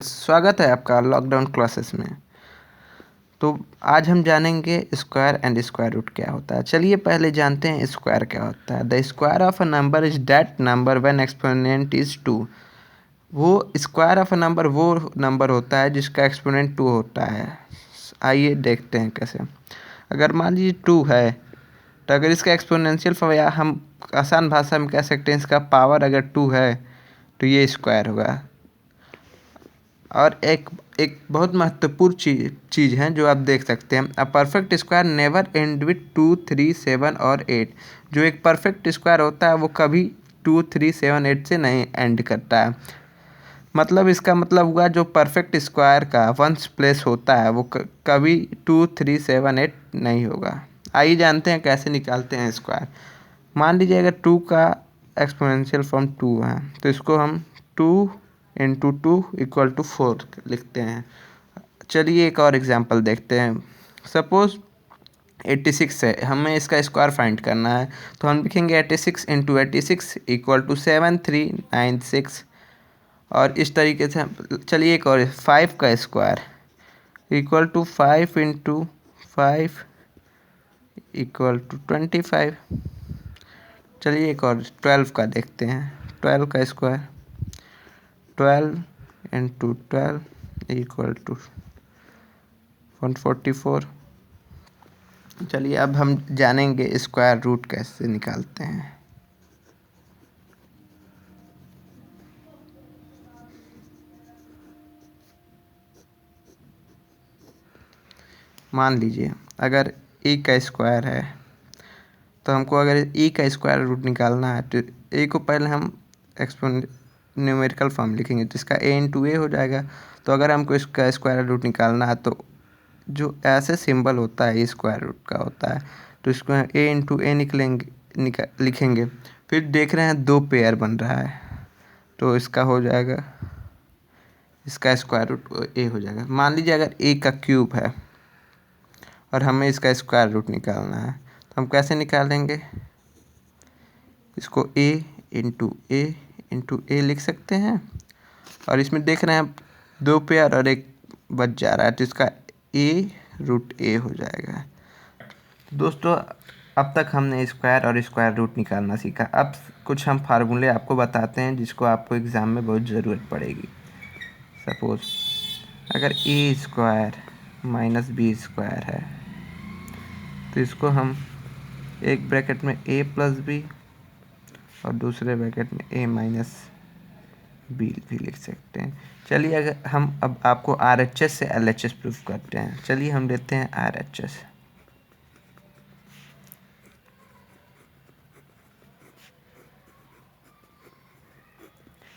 स्वागत है आपका लॉकडाउन क्लासेस में। तो आज हम जानेंगे स्क्वायर एंड स्क्वायर रूट क्या होता है। चलिए पहले जानते हैं स्क्वायर क्या होता है। The square of a number is that number when exponent is 2। वो स्क्वायर ऑफ अ नंबर वो नंबर होता है जिसका एक्सपोनेंट 2 होता है। आइए देखते हैं कैसे। अगर मान लीजिए 2 है तो अगर इसका एक्सपोनेंशियल या हम आसान भाषा में कह सकते हैं इसका पावर अगर 2 है तो ये स्क्वायर होगा। और एक एक बहुत महत्वपूर्ण चीज़ है जो आप देख सकते हैं। A perfect square never and with 2, 3, 7 और 8। जो एक परफेक्ट स्क्वायर होता है वो कभी 2, 3, 7, 8 से नहीं एंड करता है। मतलब इसका मतलब हुआ जो परफेक्ट स्क्वायर का वंस प्लेस होता है वो कभी 2, 3, 7, 8 नहीं होगा। आइए जानते हैं कैसे निकालते हैं स्क्वायर। मान लीजिए अगर 2 का एक्सपोनेंशियल फॉर्म 2 है तो इसको हम 2 इंटू 2 इक्वल टू 4 लिखते हैं। चलिए एक और एग्जांपल देखते हैं। सपोज़ 86 है, हमें इसका स्क्वायर फाइंड करना है तो हम लिखेंगे 86 इंटू 86 इक्वल टू 7396। और इस तरीके से चलिए एक और 5 का square equal to 5 into 5 equal to 25। चलिए एक और 12 का देखते हैं। 12 का स्क्वायर 12 इंटू 12 इक्वल टू 144। चलिए अब हम जानेंगे स्क्वायर रूट कैसे निकालते हैं। मान लीजिए अगर ए का स्क्वायर है तो हमको अगर ए का स्क्वायर रूट निकालना है तो ए को पहले हम न्यूमेरिकल फॉर्म लिखेंगे तो इसका ए इंटू ए हो जाएगा। तो अगर हमको इसका स्क्वायर रूट निकालना है तो जो ऐसे सिंबल होता है स्क्वायर रूट का होता है तो इसको ए इंटू ए लिखेंगे। फिर देख रहे हैं 2 पेयर बन रहा है तो इसका हो जाएगा, इसका स्क्वायर रूट ए हो जाएगा। मान लीजिए अगर ए का क्यूब है और हमें इसका स्क्वायर रूट निकालना है तो हम कैसे निकालेंगे। इसको ए इंटू ए लिख सकते हैं और इसमें देख रहे हैं 2 पेयर और एक बच जा रहा है तो इसका ए रूट ए हो जाएगा। दोस्तों अब तक हमने स्क्वायर और स्क्वायर रूट निकालना सीखा। अब कुछ हम फार्मूले आपको बताते हैं जिसको आपको एग्ज़ाम में बहुत ज़रूरत पड़ेगी। सपोज़ अगर ए स्क्वायर माइनस बी स्क्वायर है तो इसको हम एक ब्रैकेट में ए प्लस बी और दूसरे ब्रैकेट में ए माइनस बी भी लिख सकते हैं। चलिए अगर हम अब आपको RHS से LHS प्रूफ करते हैं। चलिए हम लेते हैं RHS।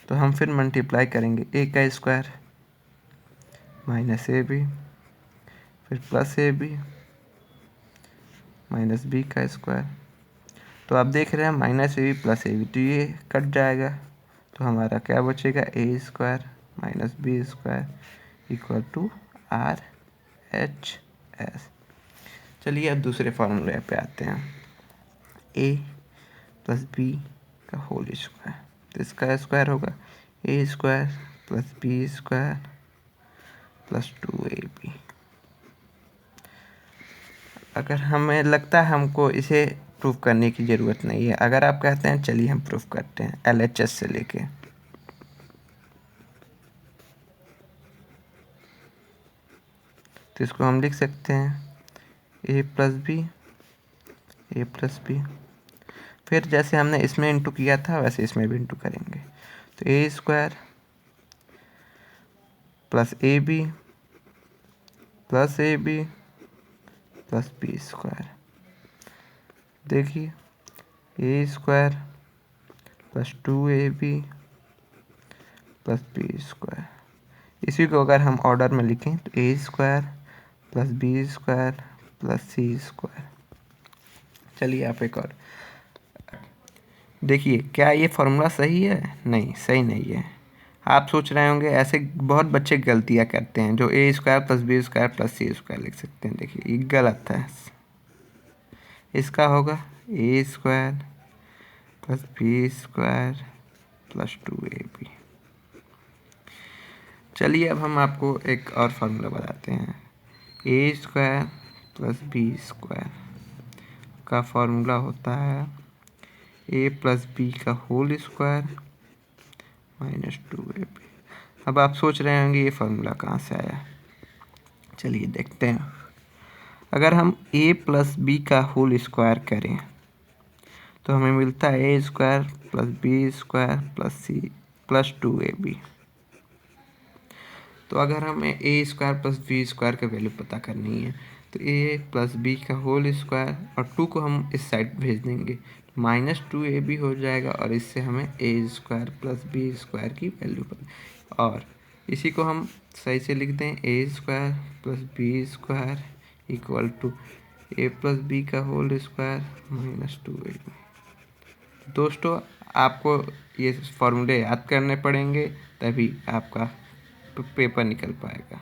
तो हम फिर मल्टीप्लाई करेंगे ए का स्क्वायर माइनस ए बी फिर plus a b minus b का स्क्वायर। तो आप देख रहे हैं minus a b plus a b तो ये कट जाएगा तो हमारा क्या बचेगा a square minus b square equal to RHS। चलिए अब दूसरे फॉर्मूले पे आते हैं। ए प्लस बी का होल स्क्वायर तो इसका स्क्वायर होगा a square plus b square plus 2ab। अगर हमें लगता है हमको इसे प्रूफ करने की ज़रूरत नहीं है, अगर आप कहते हैं चलिए हम प्रूफ करते हैं LHS से लेके। तो इसको हम लिख सकते हैं ए प्लस बी फिर जैसे हमने इसमें इंटू किया था वैसे इसमें भी इंटू करेंगे तो a square plus a b plus a b plus b square. देखिए a square plus 2ab plus b square. इसी को अगर हम ऑर्डर में लिखें तो a square plus b square plus c square. चलिए आप एक और देखिए, क्या ये फॉर्मूला सही है? नहीं, सही नहीं है। आप सोच रहे होंगे ऐसे बहुत बच्चे गलतियाँ करते हैं जो a square plus b square plus c square लिख सकते हैं। देखिए ये गलत है। इसका होगा a square plus b square plus 2ab। चलिए अब हम आपको एक और फार्मूला बताते हैं। ए स्क्वायर प्लस बी स्क्वायर का फार्मूला होता है ए प्लस बी का होल स्क्वायर माइनस 2ab। अब आप सोच रहे होंगे ये फार्मूला कहाँ से आया। चलिए देखते हैं। अगर हम a प्लस बी का होल स्क्वायर करें तो हमें मिलता है a square plus b square plus c plus 2ab। तो अगर हमें a square plus b square का वैल्यू पता करनी है तो ए प्लस बी का होल स्क्वायर और 2 को हम इस साइड भेज देंगे, माइनस 2ab हो जाएगा और इससे हमें a square plus b square की वैल्यू पता। और इसी को हम सही से लिख दें, a square plus b square equal to a plus b का होल स्क्वायर माइनस 2ab। दोस्तों आपको ये फॉर्मूले याद करने पड़ेंगे तभी आपका पेपर निकल पाएगा।